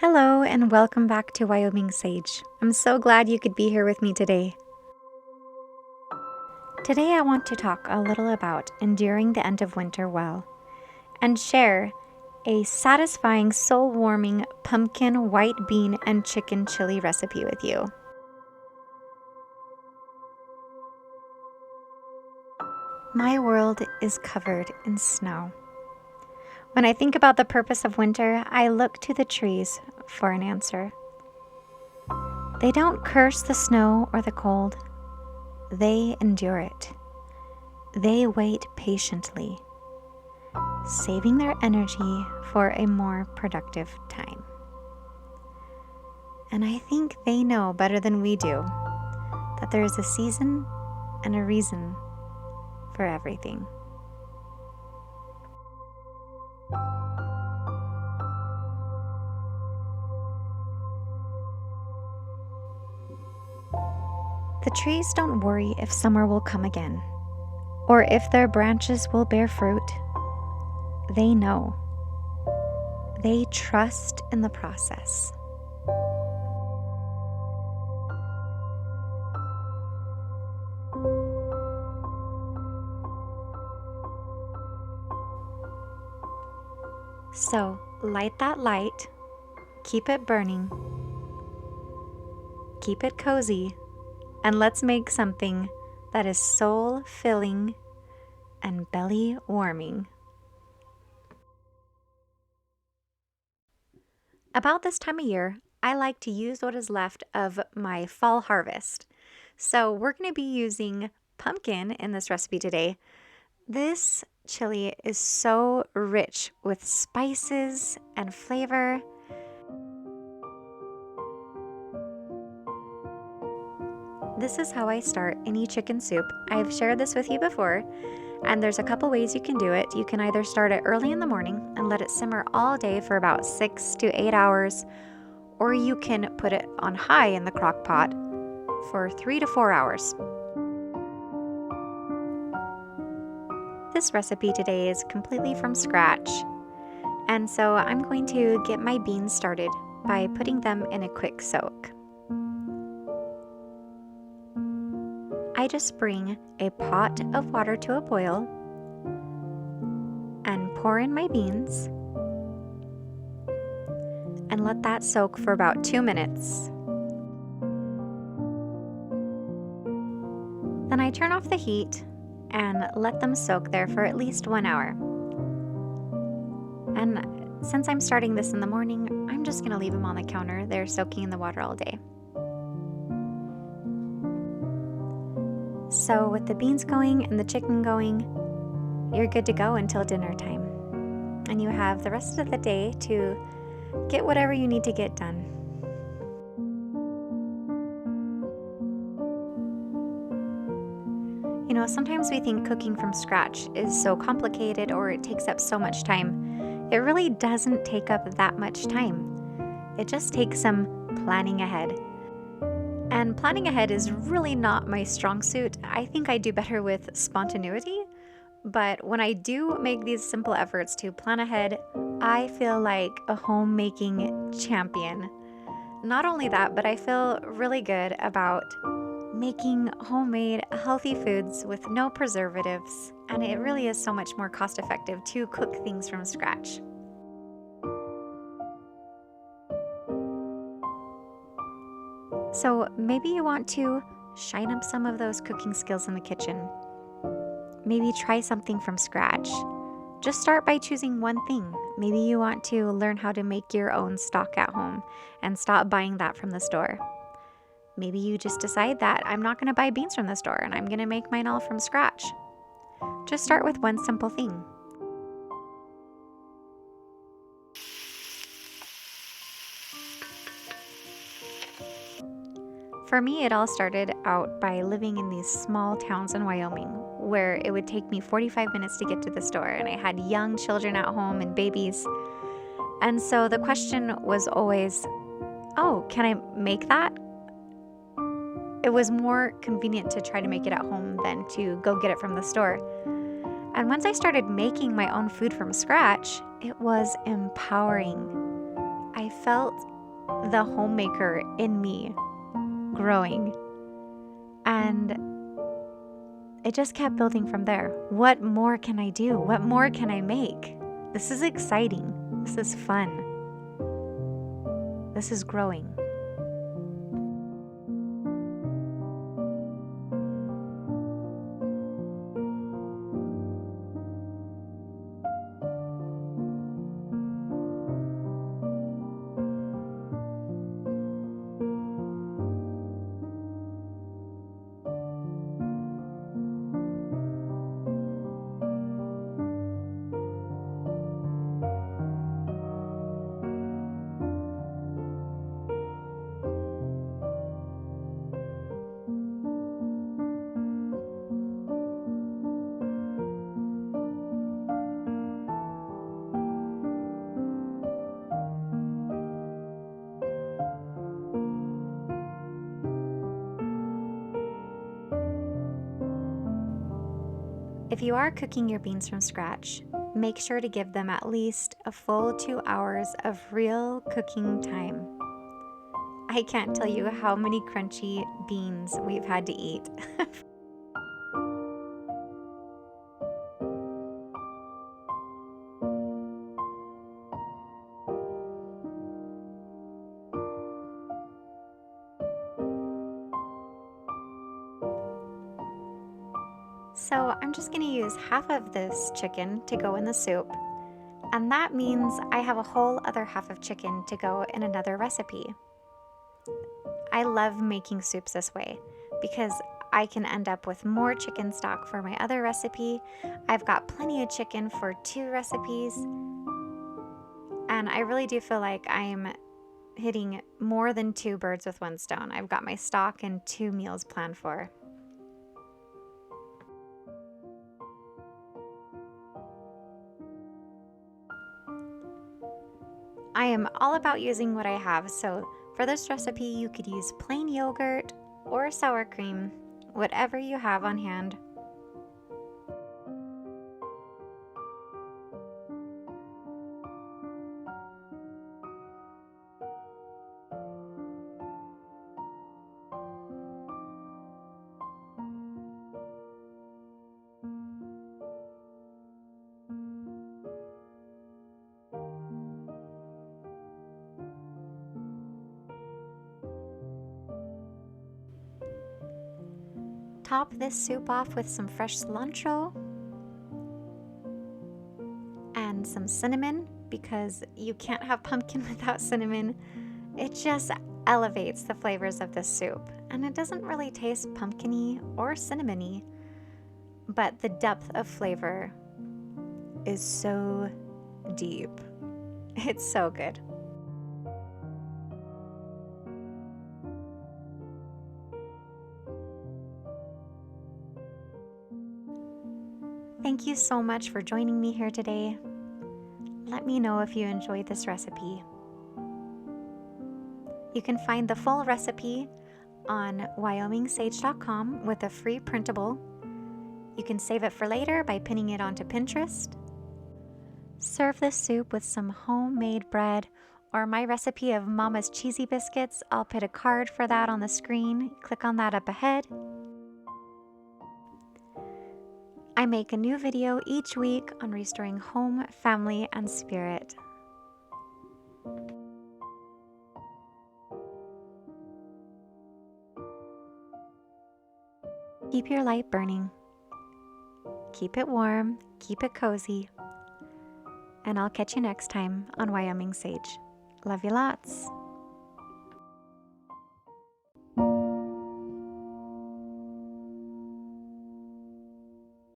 Hello, and welcome back to Wyoming Sage. I'm so glad you could be here with me today. Today, I want to talk a little about enduring the end of winter well and share a satisfying, soul warming pumpkin, white bean, and chicken chili recipe with you. My world is covered in snow. When I think about the purpose of winter, I look to the trees for an answer. They don't curse the snow or the cold. They endure it. They wait patiently, saving their energy for a more productive time. And I think they know better than we do that there is a season and a reason for everything. The trees don't worry if summer will come again, or if their branches will bear fruit. They know. They trust in the process. So, light that light, keep it burning, keep it cozy, and let's make something that is soul-filling and belly-warming. About this time of year, I like to use what is left of my fall harvest. So we're going to be using pumpkin in this recipe today. This chili is so rich with spices and flavor. This is how I start any chicken soup. I've shared this with you before, and there's a couple ways you can do it. You can either start it early in the morning and let it simmer all day for about 6 to 8 hours, or you can put it on high in the crock pot for 3 to 4 hours. This recipe today is completely from scratch, and so I'm going to get my beans started by putting them in a quick soak. I just bring a pot of water to a boil and pour in my beans and let that soak for about 2 minutes. Then I turn off the heat and let them soak there for at least 1 hour. And since I'm starting this in the morning, I'm just going to leave them on the counter. They're soaking in the water all day. So with the beans going and the chicken going, you're good to go until dinner time. And you have the rest of the day to get whatever you need to get done. You know, sometimes we think cooking from scratch is so complicated or it takes up so much time. It really doesn't take up that much time. It just takes some planning ahead. And planning ahead is really not my strong suit. I think I do better with spontaneity. But when I do make these simple efforts to plan ahead, I feel like a homemaking champion. Not only that, but I feel really good about making homemade, healthy foods with no preservatives. And it really is so much more cost effective to cook things from scratch. So maybe you want to shine up some of those cooking skills in the kitchen. Maybe try something from scratch. Just start by choosing one thing. Maybe you want to learn how to make your own stock at home and stop buying that from the store. Maybe you just decide that I'm not going to buy beans from the store and I'm going to make mine all from scratch. Just start with one simple thing. For me, it all started out by living in these small towns in Wyoming where it would take me 45 minutes to get to the store, and I had young children at home and babies. And so the question was always, oh, can I make that? It was more convenient to try to make it at home than to go get it from the store. And once I started making my own food from scratch, it was empowering. I felt the homemaker in me growing, and it just kept building from there. What more can I do? What more can I make? This is exciting. This is fun. This is growing. If you are cooking your beans from scratch, make sure to give them at least a full 2 hours of real cooking time. I can't tell you how many crunchy beans we've had to eat. So I'm just going to use half of this chicken to go in the soup, and that means I have a whole other half of chicken to go in another recipe. I love making soups this way because I can end up with more chicken stock for my other recipe. I've got plenty of chicken for 2 recipes, and I really do feel like I'm hitting more than 2 birds with 1 stone. I've got my stock and 2 meals planned for. I am all about using what I have, so for this recipe you could use plain yogurt or sour cream, whatever you have on hand. Top this soup off with some fresh cilantro and some cinnamon, because you can't have pumpkin without cinnamon. It just elevates the flavors of this soup, and it doesn't really taste pumpkin-y or cinnamony, but the depth of flavor is so deep. It's so good. Thank you so much for joining me here today. Let me know if you enjoyed this recipe. You can find the full recipe on wyomingsage.com with a free printable. You can save it for later by pinning it onto Pinterest. Serve this soup with some homemade bread or my recipe of Mama's cheesy biscuits. I'll put a card for that on the screen. Click on that up ahead. I make a new video each week on restoring home, family, and spirit. Keep your light burning. Keep it warm, keep it cozy. And I'll catch you next time on Wyoming Sage. Love you lots.